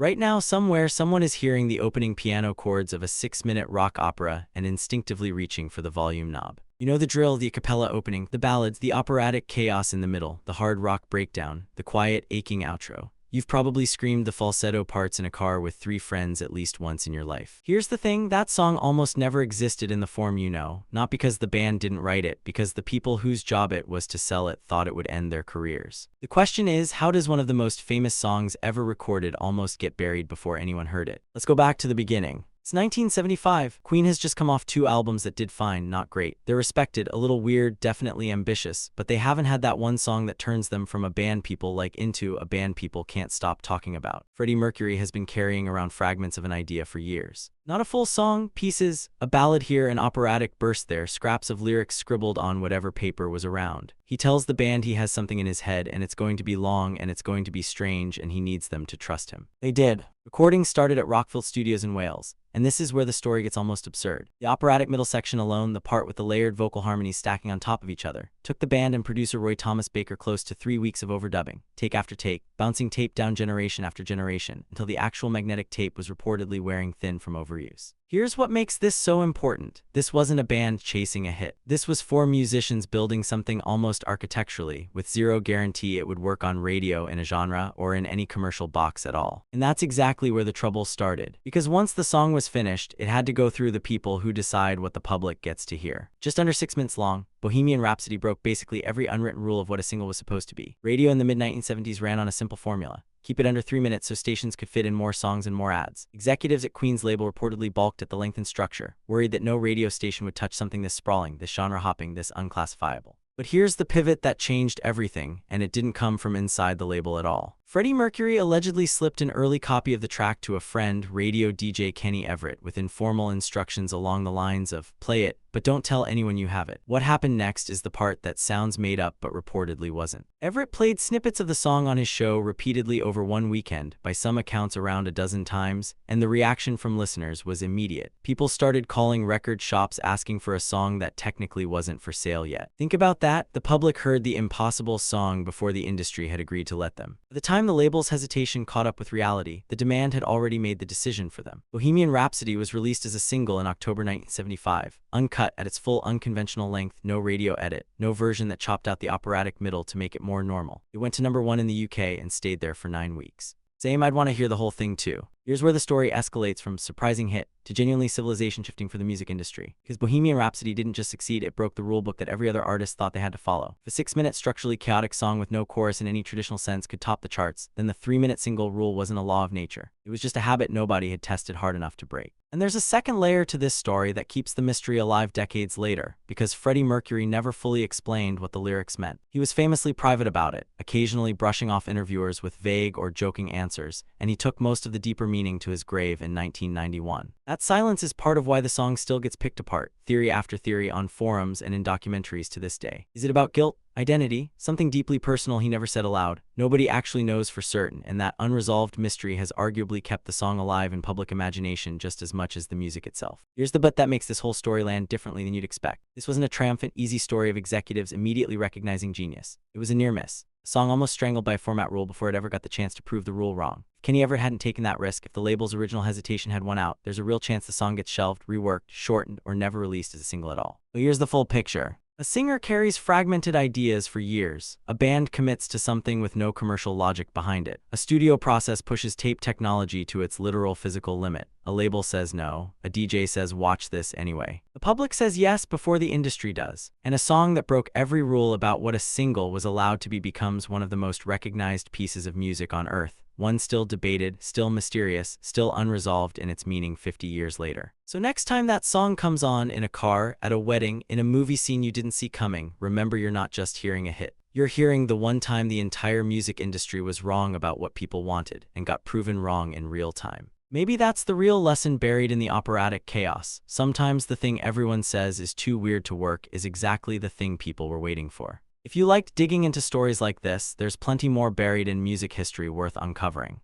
Right now, somewhere, someone is hearing the opening piano chords of a 6-minute rock opera and instinctively reaching for the volume knob. You know the drill, the a cappella opening, the ballads, the operatic chaos in the middle, the hard rock breakdown, the quiet, aching outro. You've probably screamed the falsetto parts in a car with 3 friends at least once in your life. Here's the thing, that song almost never existed in the form you know, not because the band didn't write it, because the people whose job it was to sell it thought it would end their careers. The question is, how does one of the most famous songs ever recorded almost get buried before anyone heard it? Let's go back to the beginning. It's 1975. Queen has just come off 2 albums that did fine, not great. They're respected, a little weird, definitely ambitious, but they haven't had that one song that turns them from a band people like into a band people can't stop talking about. Freddie Mercury has been carrying around fragments of an idea for years. Not a full song, pieces, a ballad here, an operatic burst there, scraps of lyrics scribbled on whatever paper was around. He tells the band he has something in his head and it's going to be long and it's going to be strange and he needs them to trust him. They did. Recordings started at Rockfield Studios in Wales, and this is where the story gets almost absurd. The operatic middle section alone, the part with the layered vocal harmonies stacking on top of each other, took the band and producer Roy Thomas Baker close to 3 weeks of overdubbing, take after take, bouncing tape down generation after generation, until the actual magnetic tape was reportedly wearing thin from overuse. Here's what makes this so important. This wasn't a band chasing a hit. This was 4 musicians building something almost architecturally, with zero guarantee it would work on radio in a genre or in any commercial box at all. And that's exactly where the trouble started. Because once the song was finished, it had to go through the people who decide what the public gets to hear. Just under 6 minutes long, Bohemian Rhapsody broke basically every unwritten rule of what a single was supposed to be. Radio in the mid-1970s ran on a simple formula. Keep it under 3 minutes so stations could fit in more songs and more ads. Executives at Queen's label reportedly balked at the length and structure, worried that no radio station would touch something this sprawling, this genre-hopping, this unclassifiable. But here's the pivot that changed everything, and it didn't come from inside the label at all. Freddie Mercury allegedly slipped an early copy of the track to a friend, radio DJ Kenny Everett, with informal instructions along the lines of, "Play it, but don't tell anyone you have it." What happened next is the part that sounds made up but reportedly wasn't. Everett played snippets of the song on his show repeatedly over one weekend, by some accounts around a dozen times, and the reaction from listeners was immediate. People started calling record shops asking for a song that technically wasn't for sale yet. Think about that, the public heard the impossible song before the industry had agreed to let them. By the time the label's hesitation caught up with reality, the demand had already made the decision for them. Bohemian Rhapsody was released as a single in October 1975, uncut at its full unconventional length, no radio edit, no version that chopped out the operatic middle to make it more normal. It went to #1 in the UK and stayed there for 9 weeks. Same, I'd want to hear the whole thing too. Here's where the story escalates from surprising hit to genuinely civilization shifting for the music industry. Because Bohemian Rhapsody didn't just succeed, it broke the rulebook that every other artist thought they had to follow. If a 6-minute structurally chaotic song with no chorus in any traditional sense could top the charts, then the 3-minute single rule wasn't a law of nature. It was just a habit nobody had tested hard enough to break. And there's a second layer to this story that keeps the mystery alive decades later, because Freddie Mercury never fully explained what the lyrics meant. He was famously private about it, occasionally brushing off interviewers with vague or joking answers, and he took most of the deeper meaning to his grave in 1991. That silence is part of why the song still gets picked apart, theory after theory on forums and in documentaries to this day. Is it about guilt? Identity? Something deeply personal he never said aloud? Nobody actually knows for certain, and that unresolved mystery has arguably kept the song alive in public imagination just as much as the music itself. Here's the but that makes this whole story land differently than you'd expect. This wasn't a triumphant, easy story of executives immediately recognizing genius. It was a near miss. A song almost strangled by a format rule before it ever got the chance to prove the rule wrong. If Kenny Everett hadn't taken that risk, if the label's original hesitation had won out, there's a real chance the song gets shelved, reworked, shortened, or never released as a single at all. But here's the full picture. A singer carries fragmented ideas for years. A band commits to something with no commercial logic behind it. A studio process pushes tape technology to its literal physical limit. A label says no. A DJ says watch this anyway. The public says yes before the industry does. And a song that broke every rule about what a single was allowed to be becomes one of the most recognized pieces of music on earth. One still debated, still mysterious, still unresolved in its meaning 50 years later. So next time that song comes on in a car, at a wedding, in a movie scene you didn't see coming, remember you're not just hearing a hit. You're hearing the one time the entire music industry was wrong about what people wanted and got proven wrong in real time. Maybe that's the real lesson buried in the operatic chaos. Sometimes the thing everyone says is too weird to work is exactly the thing people were waiting for. If you liked digging into stories like this, there's plenty more buried in music history worth uncovering.